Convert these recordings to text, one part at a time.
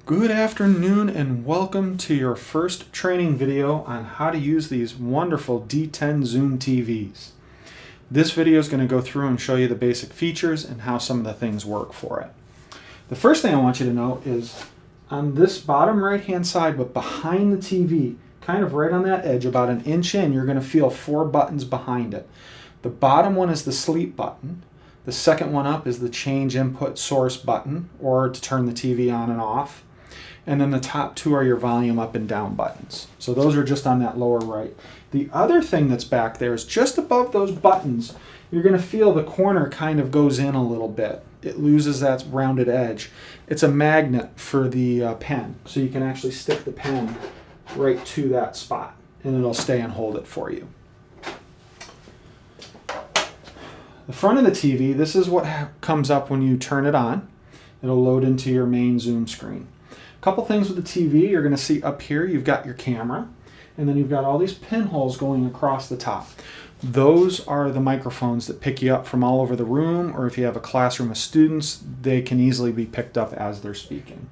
Good afternoon and welcome to your first training video on how to use these wonderful D10 Zoom TVs. This video is going to go through and show you the basic features and how some of the things work for it. The first thing I want you to know is on this bottom right hand side but behind the TV, kind of right on that edge, about an inch in, you're going to feel 4 buttons behind it. The bottom one is the sleep button. The second one up is the change input source button, or to turn the TV on and off. And then the top 2 are your volume up and down buttons. So those are just on that lower right. The other thing that's back there is just above those buttons, you're going to feel the corner kind of goes in a little bit. It loses that rounded edge. It's a magnet for the pen, so you can actually stick the pen right to that spot and it'll stay and hold it for you. The front of the TV, this is what comes up when you turn it on. It'll load into your main Zoom screen. A couple things with the TV, you're going to see up here you've got your camera, and then you've got all these pinholes going across the top. Those are the microphones that pick you up from all over the room, or if you have a classroom of students, they can easily be picked up as they're speaking.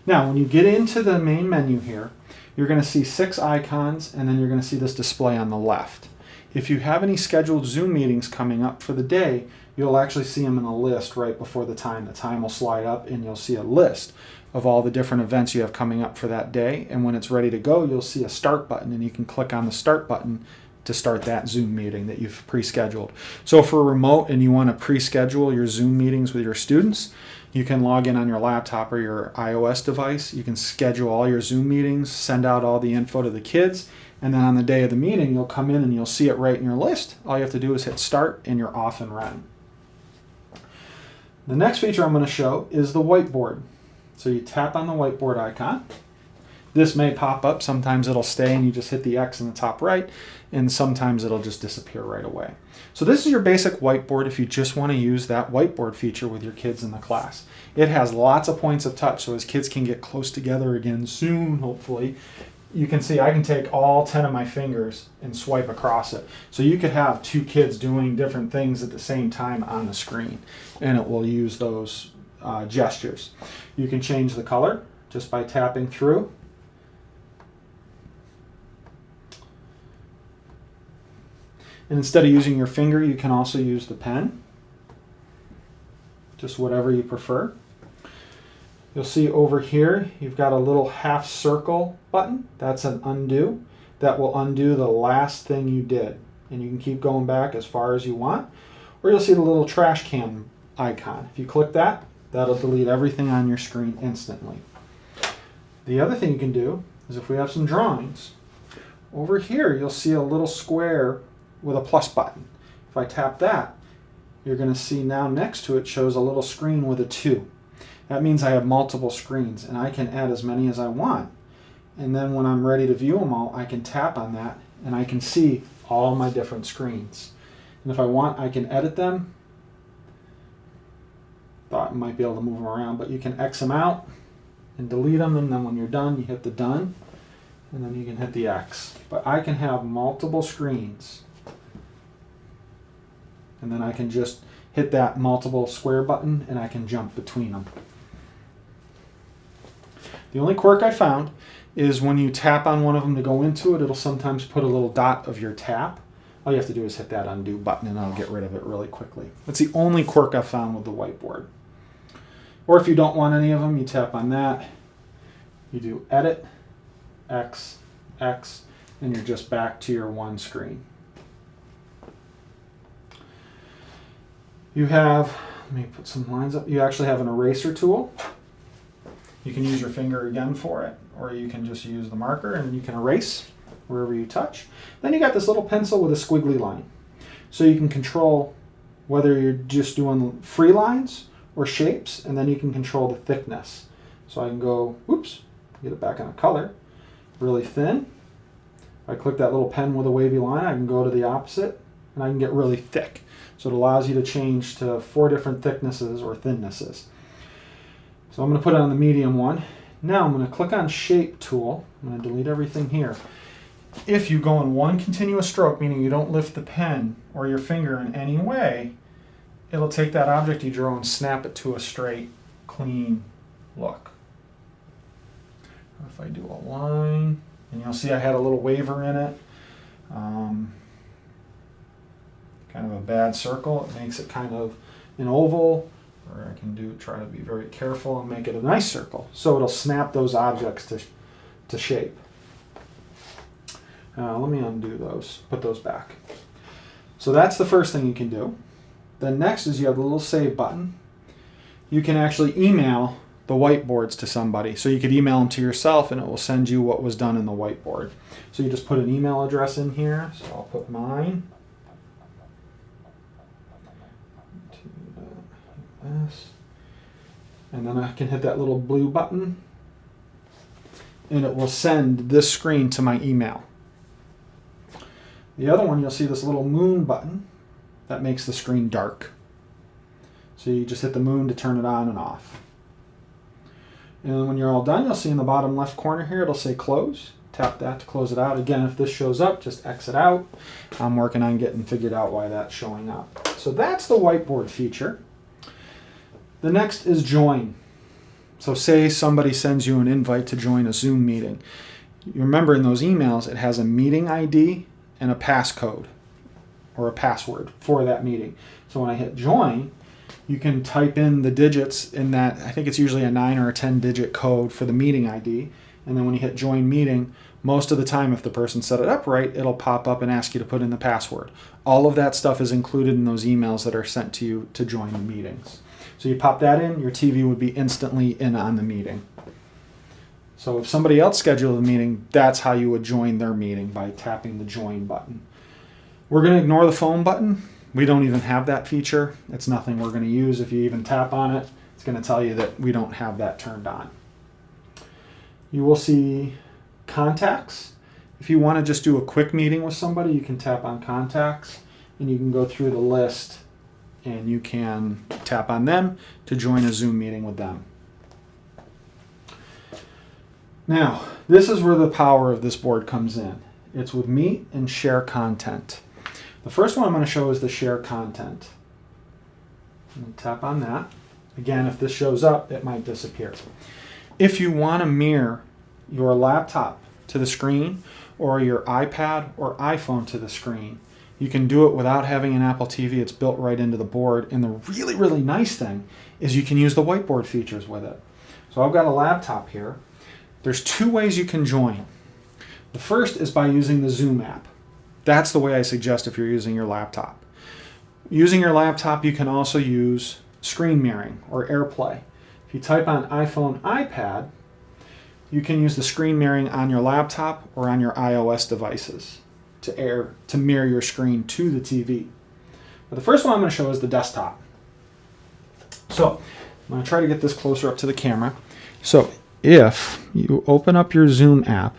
Now, when you get into the main menu here, you're going to see 6 icons, and then you're going to see this display on the left. If you have any scheduled Zoom meetings coming up for the day, you'll actually see them in a list right before the time. The time will slide up and you'll see a list of all the different events you have coming up for that day. And when it's ready to go, you'll see a start button and you can click on the start button to start that Zoom meeting that you've pre-scheduled. So for remote and you want to pre-schedule your Zoom meetings with your students, you can log in on your laptop or your iOS device. You can schedule all your Zoom meetings, send out all the info to the kids, and then on the day of the meeting, you'll come in and you'll see it right in your list. All you have to do is hit start and you're off and running. The next feature I'm going to show is the whiteboard. So you tap on the whiteboard icon. This may pop up. Sometimes it'll stay and you just hit the X in the top right, and sometimes it'll just disappear right away. So this is your basic whiteboard if you just want to use that whiteboard feature with your kids in the class. It has lots of points of touch, so as kids can get close together again soon, hopefully, you can see I can take all 10 of my fingers and swipe across it. So you could have 2 kids doing different things at the same time on the screen, and it will use those gestures. You can change the color just by tapping through. And instead of using your finger, you can also use the pen. Just whatever you prefer. You'll see over here, you've got a little half circle button. That's an undo. That will undo the last thing you did. And you can keep going back as far as you want. Or you'll see the little trash can icon. If you click that, that'll delete everything on your screen instantly. The other thing you can do is if we have some drawings, over here you'll see a little square with a plus button. If I tap that, you're going to see now next to it shows a little screen with a 2. That means I have multiple screens and I can add as many as I want. And then when I'm ready to view them all, I can tap on that and I can see all my different screens. And if I want, I can edit them. Thought I might be able to move them around, but you can X them out and delete them, and then when you're done, you hit the done, and then you can hit the X. But I can have multiple screens, and then I can just hit that multiple square button and I can jump between them. The only quirk I found is when you tap on one of them to go into it, it'll sometimes put a little dot of your tap. All you have to do is hit that undo button and I'll get rid of it really quickly. That's the only quirk I've found with the whiteboard. Or if you don't want any of them, you tap on that, you do edit, X, X, and you're just back to your one screen. You have, let me put some lines up, you actually have an eraser tool. You can use your finger again for it, or you can just use the marker and you can erase wherever you touch. Then you got this little pencil with a squiggly line. So you can control whether you're just doing free lines or shapes, and then you can control the thickness. So I can go, oops, get it back on a color, really thin. If I click that little pen with a wavy line, I can go to the opposite, and I can get really thick. So it allows you to change to 4 different thicknesses or thinnesses. So I'm going to put it on the medium one. Now I'm going to click on Shape tool. I'm going to delete everything here. If you go in one continuous stroke, meaning you don't lift the pen or your finger in any way, it'll take that object you drew and snap it to a straight, clean look. If I do a line, and you'll see I had a little waver in it, kind of a bad circle. It makes it kind of an oval, or I can try to be very careful and make it a nice circle. So it'll snap those objects to shape. Let me undo those, put those back. So that's the first thing you can do. Then next is you have the little save button. You can actually email the whiteboards to somebody. So you could email them to yourself and it will send you what was done in the whiteboard. So you just put an email address in here. So I'll put mine. And then I can hit that little blue button and it will send this screen to my email. The other one, you'll see this little moon button that makes the screen dark. So you just hit the moon to turn it on and off. And when you're all done, you'll see in the bottom left corner here, it'll say close. Tap that to close it out. Again, if this shows up, just exit out. I'm working on getting figured out why that's showing up. So that's the whiteboard feature. The next is join. So say somebody sends you an invite to join a Zoom meeting. You remember in those emails, it has a meeting ID and a passcode or a password for that meeting. So when I hit join, you can type in the digits in that, I think it's usually a 9 or a 10 digit code for the meeting ID. And then when you hit join meeting, most of the time if the person set it up right, it'll pop up and ask you to put in the password. All of that stuff is included in those emails that are sent to you to join the meetings. So you pop that in, your TV would be instantly in on the meeting. So if somebody else scheduled a meeting, that's how you would join their meeting, by tapping the join button. We're going to ignore the phone button. We don't even have that feature. It's nothing we're going to use. If you even tap on it, it's going to tell you that we don't have that turned on. You will see contacts. If you want to just do a quick meeting with somebody, you can tap on contacts and you can go through the list and you can tap on them to join a Zoom meeting with them. Now, this is where the power of this board comes in. It's with Meet and Share Content. The first one I'm going to show is the Share Content. I'm going to tap on that. Again, if this shows up, it might disappear. If you want to mirror your laptop to the screen or your iPad or iPhone to the screen, you can do it without having an Apple TV. It's built right into the board. And the really, really nice thing is you can use the whiteboard features with it. So I've got a laptop here. There's two ways you can join. The first is by using the Zoom app. That's the way I suggest if you're using your laptop. Using your laptop, you can also use screen mirroring or AirPlay. If you type on iPhone, iPad, you can use the screen mirroring on your laptop or on your iOS devices to mirror your screen to the TV. But the first one I'm going to show is the desktop. So I'm going to try to get this closer up to the camera. So if you open up your Zoom app,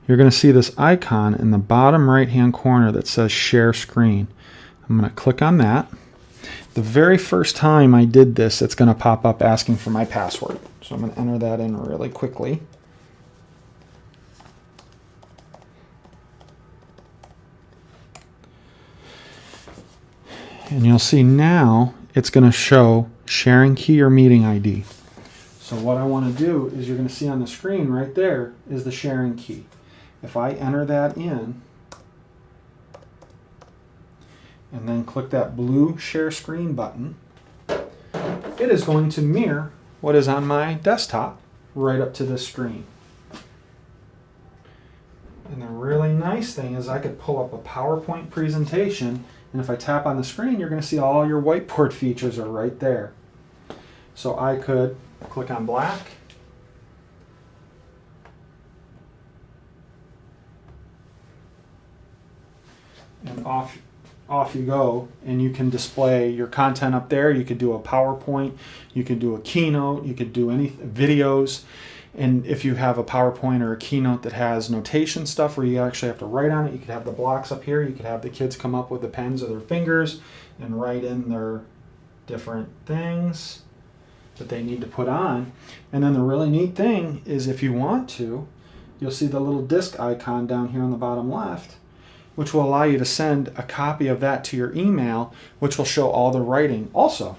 you're going to see this icon in the bottom right-hand corner that says Share Screen. I'm going to click on that. The very first time I did this, it's going to pop up asking for my password. So I'm going to enter that in really quickly. And you'll see now it's going to show sharing key or meeting ID. So what I want to do is you're going to see on the screen right there is the sharing key. If I enter that in and then click that blue share screen button, it is going to mirror what is on my desktop right up to this screen. And the really nice thing is I could pull up a PowerPoint presentation, and if I tap on the screen, you're going to see all your whiteboard features are right there. So I could click on black, and off you go, and you can display your content up there. You could do a PowerPoint, you could do a keynote, you could do any videos. And if you have a PowerPoint or a keynote that has notation stuff where you actually have to write on it, you could have the blocks up here. You could have the kids come up with the pens or their fingers and write in their different things that they need to put on. And then the really neat thing is if you want to, you'll see the little disk icon down here on the bottom left, which will allow you to send a copy of that to your email, which will show all the writing also.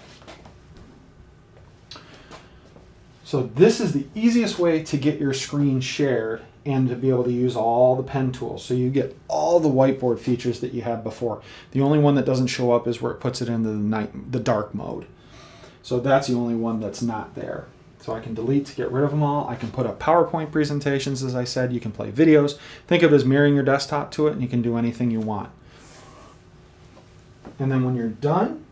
So this is the easiest way to get your screen shared and to be able to use all the pen tools. So you get all the whiteboard features that you had before. The only one that doesn't show up is where it puts it into the dark mode. So that's the only one that's not there. So I can delete to get rid of them all. I can put up PowerPoint presentations, as I said. You can play videos. Think of it as mirroring your desktop to it, and you can do anything you want. And then when you're done,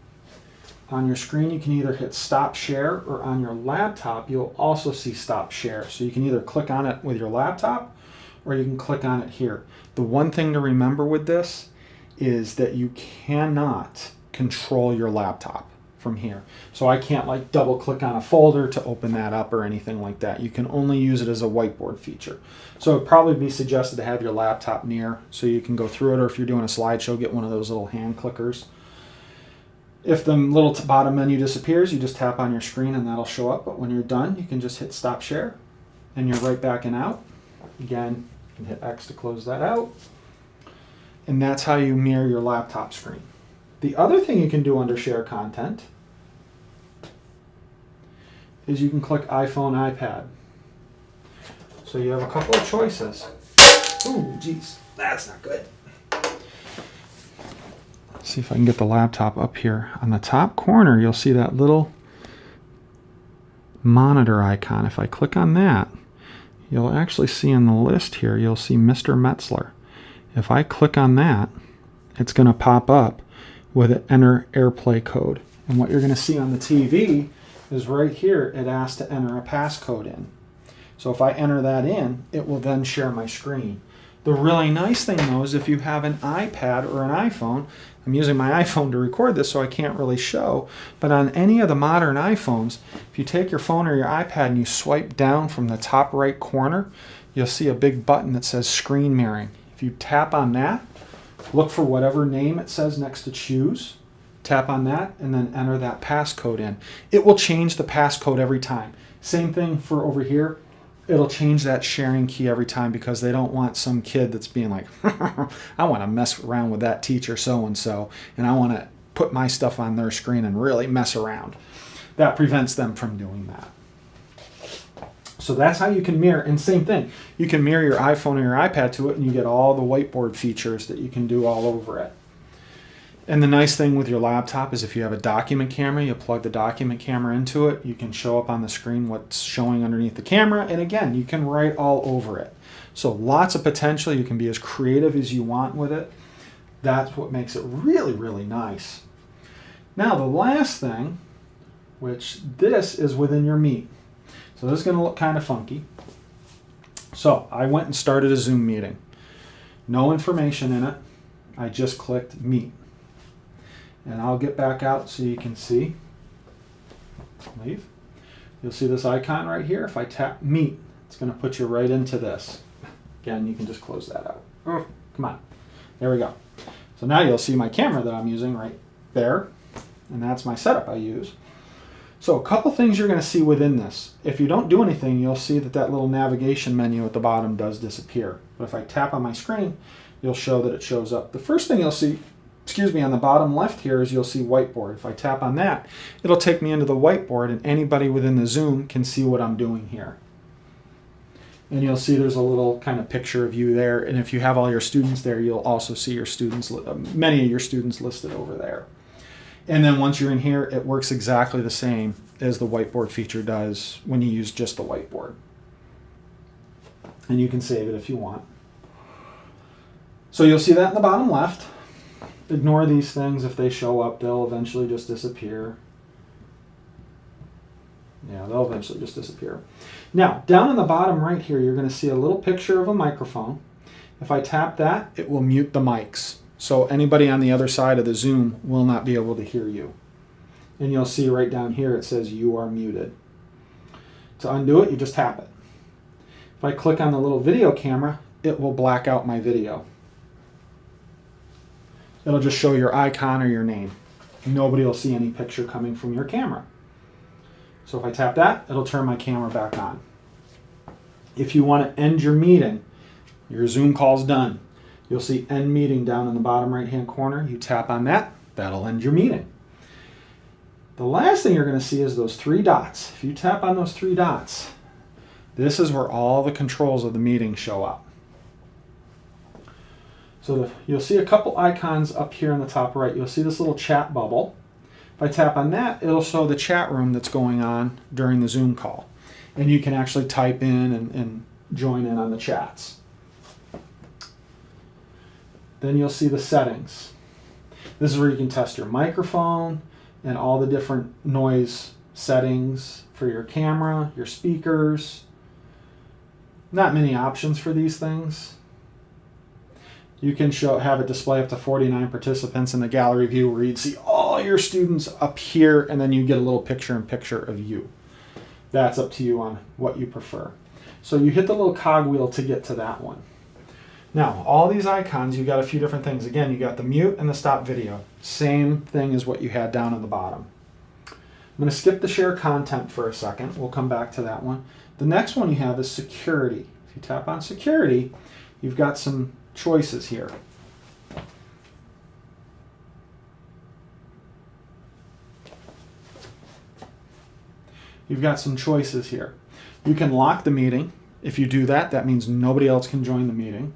on your screen you can either hit stop share, or on your laptop you'll also see stop share. So you can either click on it with your laptop or you can click on it here. The one thing to remember with this is that you cannot control your laptop from here. So I can't like double click on a folder to open that up or anything like that. You can only use it as a whiteboard feature. So it'd probably be suggested to have your laptop near so you can go through it, or if you're doing a slideshow, get one of those little hand clickers. If the little bottom menu disappears, you just tap on your screen and that'll show up. But when you're done, you can just hit stop share and you're right back and out. Again, you can hit X to close that out. And that's how you mirror your laptop screen. The other thing you can do under share content is you can click iPhone, iPad. So you have a couple of choices. Ooh, geez, that's not good. See if I can get the laptop up here. On the top corner, you'll see that little monitor icon. If I click on that, you'll actually see in the list here, you'll see Mr. Metzler. If I click on that, it's going to pop up with an enter AirPlay code. And what you're going to see on the TV is right here, it asks to enter a passcode in. So if I enter that in, it will then share my screen. The really nice thing though is if you have an iPad or an iPhone, I'm using my iPhone to record this so I can't really show, but on any of the modern iPhones, if you take your phone or your iPad and you swipe down from the top right corner, you'll see a big button that says screen mirroring. If you tap on that, look for whatever name it says next to choose, tap on that, and then enter that passcode in. It will change the passcode every time. Same thing for over here. It'll change that sharing key every time because they don't want some kid that's being like, I want to mess around with that teacher so-and-so, and I want to put my stuff on their screen and really mess around. That prevents them from doing that. So that's how you can mirror, and same thing, you can mirror your iPhone or your iPad to it and you get all the whiteboard features that you can do all over it. And the nice thing with your laptop is if you have a document camera, you plug the document camera into it, you can show up on the screen what's showing underneath the camera, and again, you can write all over it. So lots of potential. You can be as creative as you want with it. That's what makes it really, really nice. Now the last thing, which this is within your Meet. So this is going to look kind of funky. So I went and started a Zoom meeting. No information in it. I just clicked Meet. And I'll get back out so you can see. Leave. You'll see this icon right here. If I tap Meet, it's going to put you right into this. Again, you can just close that out. Oh, come on. There we go. So now you'll see my camera that I'm using right there. And that's my setup I use. So a couple things you're going to see within this. If you don't do anything, you'll see that that little navigation menu at the bottom does disappear. But if I tap on my screen, you'll show that it shows up. The first thing you'll see, on the bottom left here is you'll see Whiteboard. If I tap on that, it'll take me into the Whiteboard and anybody within the Zoom can see what I'm doing here. And you'll see there's a little kind of picture of you there. And if you have all your students there, you'll also see your students, many of your students listed over there. And then once you're in here, it works exactly the same as the Whiteboard feature does when you use just the Whiteboard. And you can save it if you want. So you'll see that in the bottom left. Ignore these things. If they show up, they'll eventually just disappear. Yeah, they'll eventually just disappear. Now, down in the bottom right here, you're going to see a little picture of a microphone. If I tap that, it will mute the mics. So anybody on the other side of the Zoom will not be able to hear you. And you'll see right down here, it says you are muted. To undo it, you just tap it. If I click on the little video camera, it will black out my video. It'll just show your icon or your name. Nobody will see any picture coming from your camera. So if I tap that, it'll turn my camera back on. If you want to end your meeting, your Zoom call's done. You'll see End Meeting down in the bottom right-hand corner. You tap on that, that'll end your meeting. The last thing you're going to see is those three dots. If you tap on those three dots, this is where all the controls of the meeting show up. So you'll see a couple icons up here in the top right. You'll see this little chat bubble. If I tap on that, it'll show the chat room that's going on during the Zoom call. And you can actually type in and join in on the chats. Then you'll see the settings. This is where you can test your microphone and all the different noise settings for your camera, your speakers. Not many options for these things. You can have it display up to 49 participants in the gallery view where you'd see all your students up here, and then you get a little picture-in-picture of you. That's up to you on what you prefer. So you hit the little cogwheel to get to that one. Now, all these icons, you got a few different things. Again, you got the mute and the stop video. Same thing as what you had down at the bottom. I'm going to skip the share content for a second. We'll come back to that one. The next one you have is security. If you tap on security, you've got some choices here. You've got some choices here. You can lock the meeting. If you do that, that means nobody else can join the meeting.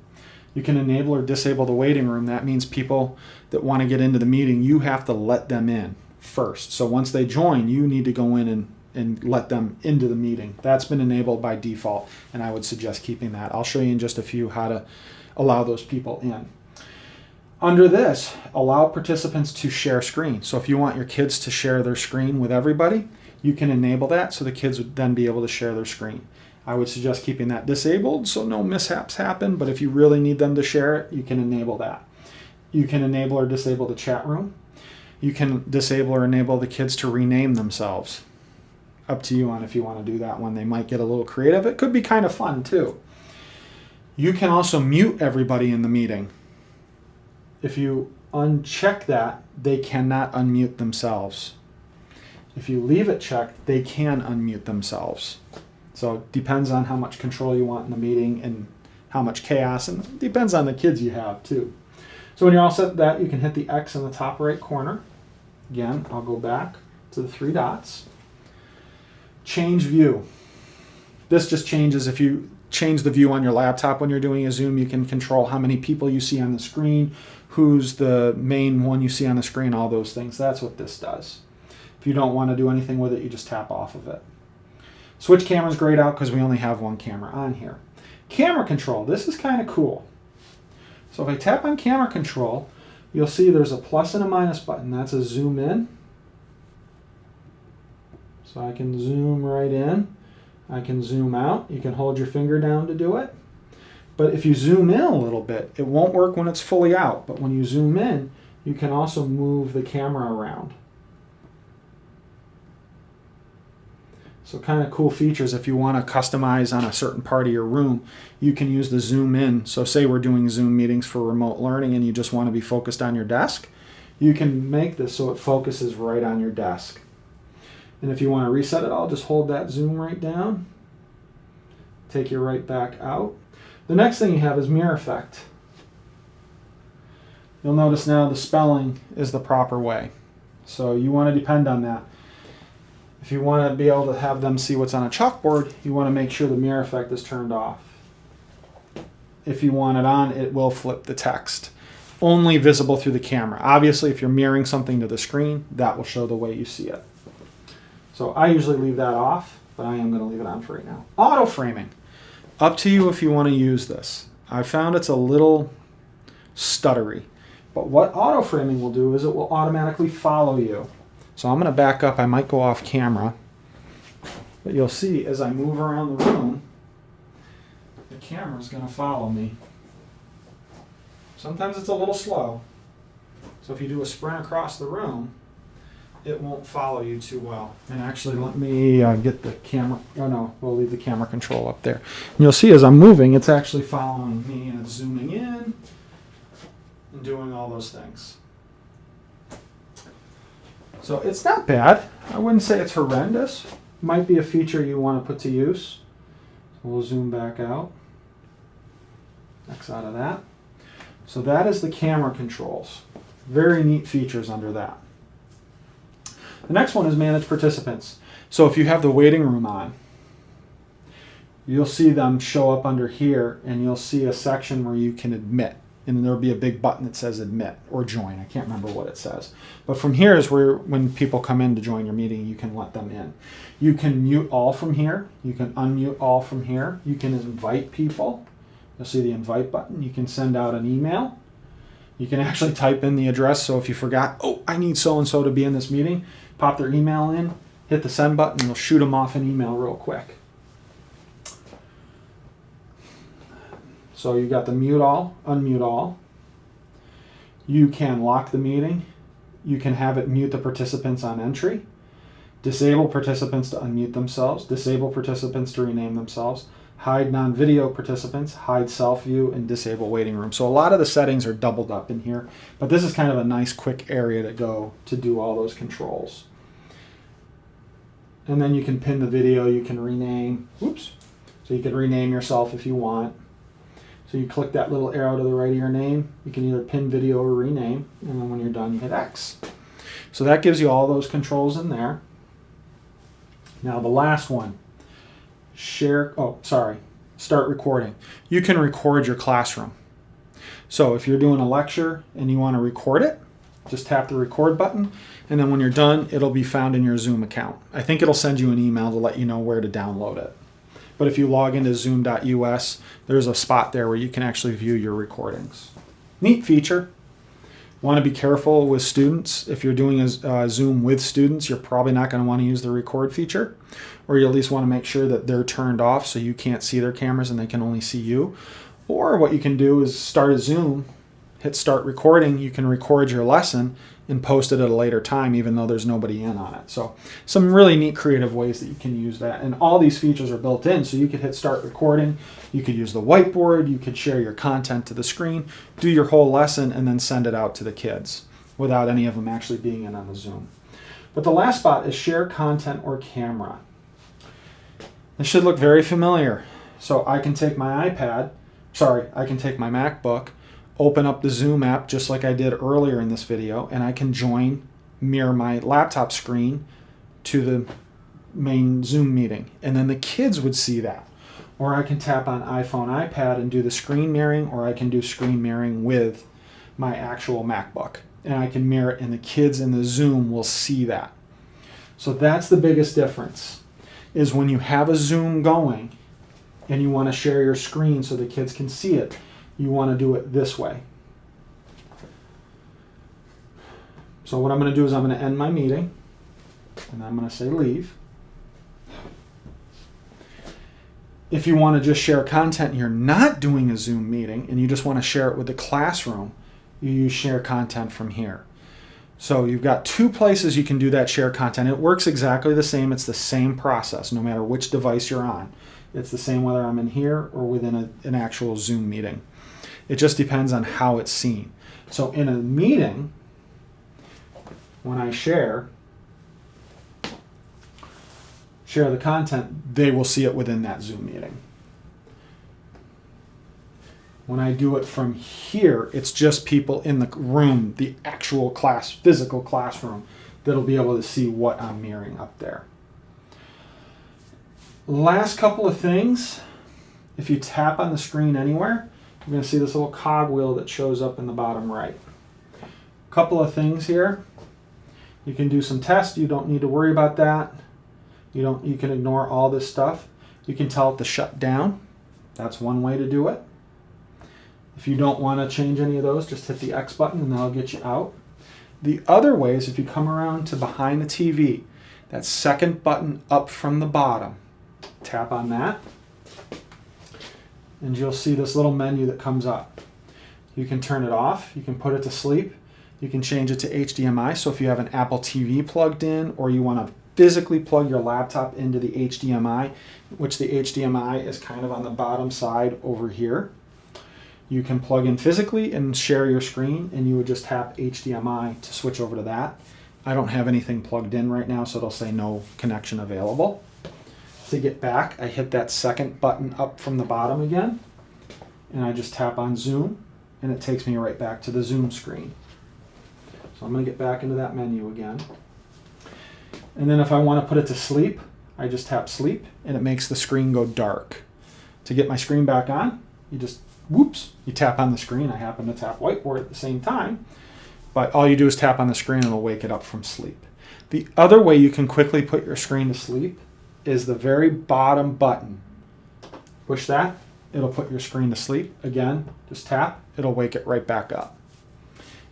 You can enable or disable the waiting room. That means people that want to get into the meeting, you have to let them in first. So once they join, you need to go in and let them into the meeting. That's been enabled by default, and I would suggest keeping that. I'll show you in just a few how to allow those people in. Under this, allow participants to share screen. So if you want your kids to share their screen with everybody, you can enable that so the kids would then be able to share their screen. I would suggest keeping that disabled so no mishaps happen, but if you really need them to share it, you can enable that. You can enable or disable the chat room. You can disable or enable the kids to rename themselves. Up to you on if you want to do that one. They might get a little creative. It could be kind of fun too. You can also mute everybody in the meeting. If you uncheck that, they cannot unmute themselves. If you leave it checked, they can unmute themselves. So it depends on how much control you want in the meeting and how much chaos, and it depends on the kids you have too. So when you're all set with that, you can hit the X in the top right corner. Again, I'll go back to the three dots. Change view. This just changes if you change the view on your laptop when you're doing a Zoom. You can control how many people you see on the screen, who's the main one you see on the screen, all those things. That's what this does. If you don't want to do anything with it, you just tap off of it. Switch camera's grayed out because we only have one camera on here. Camera control, this is kind of cool. So if I tap on camera control, you'll see there's a plus and a minus button. That's a zoom in. So I can zoom right in. I can zoom out. You can hold your finger down to do it. But if you zoom in a little bit, it won't work when it's fully out. But when you zoom in, you can also move the camera around. So kind of cool features. If you want to customize on a certain part of your room, you can use the zoom in. So say we're doing Zoom meetings for remote learning and you just want to be focused on your desk, you can make this so it focuses right on your desk. And if you want to reset it all, just hold that zoom right down, take you right back out. The next thing you have is mirror effect. You'll notice now the spelling is the proper way. So you want to depend on that. If you want to be able to have them see what's on a chalkboard, you want to make sure the mirror effect is turned off. If you want it on, it will flip the text. Only visible through the camera. Obviously, if you're mirroring something to the screen, that will show the way you see it. So I usually leave that off, but I am going to leave it on for right now. Auto framing. Up to you if you want to use this. I found it's a little stuttery. But what auto framing will do is it will automatically follow you. So I'm going to back up. I might go off camera. But you'll see as I move around the room, the camera's going to follow me. Sometimes it's a little slow. So if you do a sprint across the room, it won't follow you too well. And actually, let me get the camera. Oh no, we'll leave the camera control up there. And you'll see as I'm moving, it's actually following me and it's zooming in and doing all those things. So it's not bad. I wouldn't say it's horrendous. Might be a feature you want to put to use. So we'll zoom back out. X out of that. So that is the camera controls. Very neat features under that. The next one is manage participants. So if you have the waiting room on, you'll see them show up under here, and you'll see a section where you can admit. And there'll be a big button that says admit or join. I can't remember what it says. But from here is where, when people come in to join your meeting, you can let them in. You can mute all from here. You can unmute all from here. You can invite people. You'll see the invite button. You can send out an email. You can actually type in the address. So if you forgot, oh, I need so-and-so to be in this meeting, pop their email in, hit the send button, and you'll shoot them off an email real quick. So you got the mute all, unmute all. You can lock the meeting. You can have it mute the participants on entry. Disable participants to unmute themselves. Disable participants to rename themselves. Hide non-video participants. Hide self-view and disable waiting room. So a lot of the settings are doubled up in here, but this is kind of a nice quick area to go to do all those controls. And then you can pin the video. You can rename. Oops. So you can rename yourself if you want. So you click that little arrow to the right of your name. You can either pin video or rename. And then when you're done, you hit X. So that gives you all those controls in there. Now the last one, start recording. You can record your classroom. So if you're doing a lecture and you want to record it, just tap the record button. And then when you're done, it'll be found in your Zoom account. I think it'll send you an email to let you know where to download it. But if you log into zoom.us, there's a spot there where you can actually view your recordings. Neat feature. Want to be careful with students. If you're doing a Zoom with students, you're probably not going to want to use the record feature, or you at least want to make sure that they're turned off so you can't see their cameras and they can only see you. Or what you can do is start a Zoom, hit start recording. You can record your lesson and post it at a later time, even though there's nobody in on it. So some really neat creative ways that you can use that. And all these features are built in, so you could hit start recording. You could use the whiteboard. You could share your content to the screen, do your whole lesson, and then send it out to the kids without any of them actually being in on the Zoom. But the last spot is share content or camera. This should look very familiar. So I can take my I can take my MacBook, open up the Zoom app just like I did earlier in this video, and I can mirror my laptop screen to the main Zoom meeting. And then the kids would see that. Or I can tap on iPhone, iPad and do the screen mirroring, or I can do screen mirroring with my actual MacBook. And I can mirror it, and the kids in the Zoom will see that. So that's the biggest difference, is when you have a Zoom going and you want to share your screen so the kids can see it, you want to do it this way. So what I'm going to do is I'm going to end my meeting, and I'm going to say leave. If you want to just share content and you're not doing a Zoom meeting and you just want to share it with the classroom, you use share content from here. So you've got two places you can do that share content. It works exactly the same. It's the same process no matter which device you're on. It's the same whether I'm in here or within an actual Zoom meeting. It just depends on how it's seen. So in a meeting, when I share the content, they will see it within that Zoom meeting. When I do it from here, it's just people in the room, the actual physical classroom, that'll be able to see what I'm mirroring up there. Last couple of things, if you tap on the screen anywhere, you're going to see this little cogwheel that shows up in the bottom right. Couple of things here. You can do some tests. You don't need to worry about that. You can ignore all this stuff. You can tell it to shut down. That's one way to do it. If you don't want to change any of those, just hit the X button and that'll get you out. The other way is if you come around to behind the TV, that second button up from the bottom, tap on that, and you'll see this little menu that comes up. You can turn it off. You can put it to sleep. You can change it to HDMI. So if you have an Apple TV plugged in, or you want to physically plug your laptop into the HDMI, which the HDMI is kind of on the bottom side over here, you can plug in physically and share your screen, and you would just tap HDMI to switch over to that. I don't have anything plugged in right now, so it'll say no connection available. To get back, I hit that second button up from the bottom again, and I just tap on Zoom, and it takes me right back to the Zoom screen. So I'm going to get back into that menu again. And then if I want to put it to sleep, I just tap sleep and it makes the screen go dark. To get my screen back on, you just, whoops, you tap on the screen. I happen to tap Whiteboard at the same time, but all you do is tap on the screen and it'll wake it up from sleep. The other way you can quickly put your screen to sleep is the very bottom button. Push that, it'll put your screen to sleep. Again, just tap, it'll wake it right back up.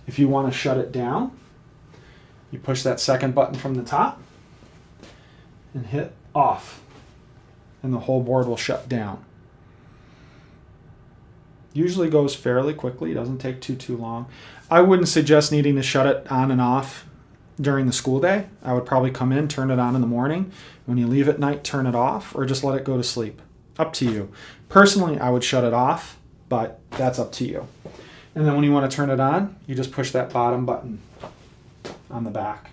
If you want to shut it down, you push that second button from the top and hit off, and the whole board will shut down. Usually goes fairly quickly, it doesn't take too long. I wouldn't suggest needing to shut it on and off during the school day. I would probably come in, turn it on in the morning. When you leave at night, turn it off, or just let it go to sleep. Up to you. Personally, I would shut it off, but that's up to you. And then when you want to turn it on, you just push that bottom button on the back,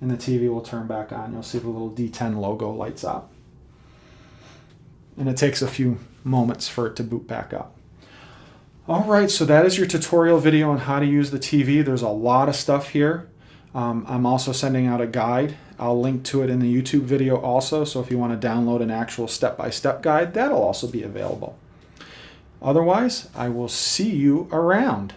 and the TV will turn back on. You'll see the little D10 logo lights up. And it takes a few moments for it to boot back up. All right, so that is your tutorial video on how to use the TV. There's a lot of stuff here. I'm also sending out a guide. I'll link to it in the YouTube video also, so if you want to download an actual step-by-step guide, that'll also be available. Otherwise, I will see you around.